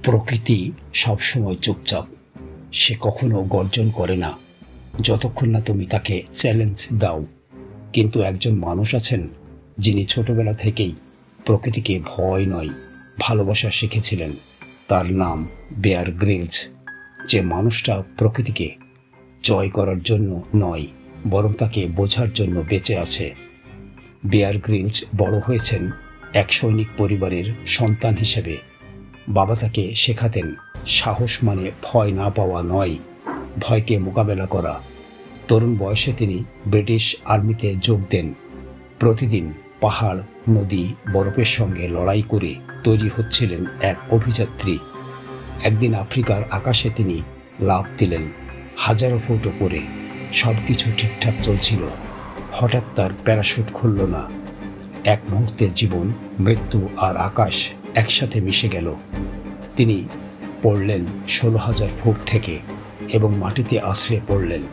প্রকৃতি সবসময় চুপচাপ। সে কখনো গর্জন করে না যতক্ষণ না তুমি তাকে চ্যালেঞ্জ দাও। কিন্তু একজন মানুষ আছেন যিনি ছোটবেলা থেকেই প্রকৃতিকে ভয় নয় ভালোবাসা শিখেছিলেন। তার নাম বেয়ার গ্রিলস। যে মানুষটা প্রকৃতিকে জয় করার জন্য নয় বরং তাকে বোঝার জন্য বেঁচে আছে। বেয়ার গ্রিলস বড় হয়েছেন এক সৈনিক পরিবারের সন্তান হিসেবে। বাবা তাকে শেখাতেন সাহস মানে ভয় না পাওয়া নয়, ভয়কে মোকাবেলা করা। তরুণ বয়সে তিনি ব্রিটিশ আর্মিতে যোগ দেন। প্রতিদিন পাহাড়, নদী, বরফের সঙ্গে লড়াই করে তৈরি হচ্ছিলেন এক অভিযাত্রী। একদিন আফ্রিকার আকাশে তিনি লাফ দিলেন হাজারো ফুট ওপরে। সব কিছু ঠিকঠাক চলছিল। হঠাৎ তার প্যারাশুট খুলল না। এক মুহূর্তে জীবন, মৃত্যু আর আকাশ একসাথে মিশে গেল। তিনি পড়লেন 16,000 ফুট থেকে এবং মাটিতে আছড়ে পড়লেন।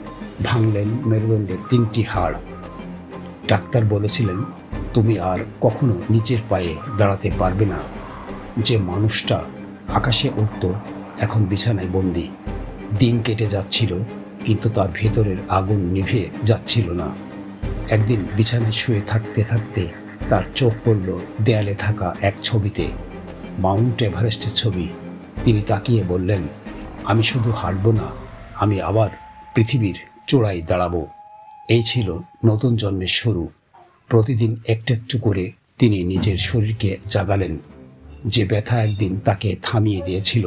ভাঙলেন মেরুদণ্ডের 3টি হাড়। ডাক্তার বলেছিলেন, তুমি আর কখনো নিজের পায়ে দাঁড়াতে পারবে না। যে মানুষটা আকাশে উঠত এখন বিছানায় বন্দি। দিন কেটে যাচ্ছিল কিন্তু তার ভেতরের আগুন নিভে যাচ্ছিল না। একদিন বিছানায় শুয়ে থাকতে থাকতে তার চোখ পড়ল দেয়ালে থাকা এক ছবিতে, মাউন্ট এভারেস্টের ছবি। তিনি তাকিয়ে বললেন, আমি শুধু হাঁটব না, আমি আবার পৃথিবীর চূড়ায় দাঁড়াবো। এই ছিল নতুন জন্মের শুরু। প্রতিদিন একটু একটু করে তিনি নিজের শরীরকে জাগালেন। যে ব্যথা একদিন তাকে থামিয়ে দিয়েছিল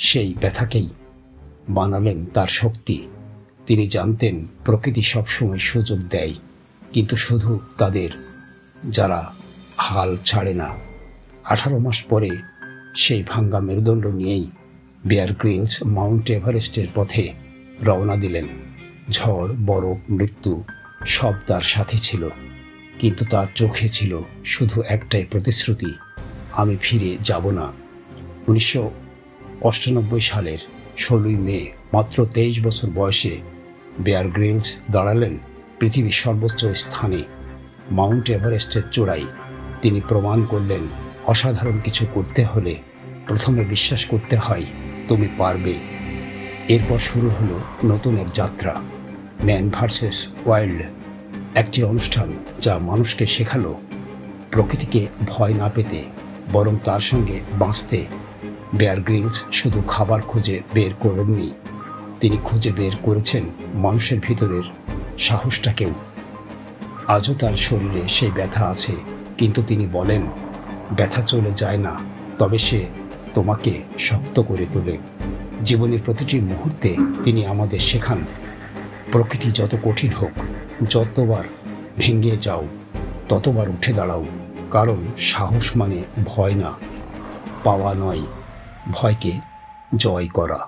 সেই ব্যথাকেই বানালেন তার শক্তি। তিনি জানতেন প্রকৃতি সবসময় সুযোগ দেয়, কিন্তু শুধু তাদের যারা হাল ছাড়ে না। 18 মাস পরে সেই ভাঙ্গা মেরুদণ্ড নিয়েই বেয়ার গ্রিলস মাউন্ট এভারেস্টের পথে রওনা দিলেন। ঝড়, বরফ, মৃত্যু সব তার সাথে ছিল, কিন্তু তার চোখে ছিল শুধু একটাই প্রতিশ্রুতি, আমি ফিরে যাব না। 1998 সালের 16ই মে, মাত্র 23 বছর বয়সে বেয়ার গ্রিলস দাঁড়ালেন পৃথিবীর সর্বোচ্চ স্থানে, মাউন্ট এভারেস্টের চূড়ায়। তিনি প্রমাণ করলেন, অসাধারণ কিছু করতে হলে প্রথমে বিশ্বাস করতে হয় তুমি পারবে। এরপর শুরু হলো নতুন এক যাত্রা, ম্যান ভার্সেস ওয়াইল্ড। একটি অনুষ্ঠান যা মানুষকে শেখালো প্রকৃতিকে ভয় না পেতে বরং তার সঙ্গে বাঁচতে। বেয়ার গ্রিলস শুধু খাবার খুঁজে বের করেননি, তিনি খুঁজে বের করেছেন মানুষের ভিতরের সাহসটাকেও। আজও তার শরীরে সেই ব্যথা আছে, কিন্তু তিনি বলেন, ব্যথা চলে যায় না, তবে সে তোমাকে শক্ত করে তোলে। জীবনের প্রতিটি মুহূর্তে তিনি আমাদের শেখান, প্রকৃতি যত কঠিন হোক, যতবার ভেঙে যাও ততবার উঠে দাঁড়াও। কারণ সাহস মানে ভয় না পাওয়া নয়, ভয়কে জয় করা।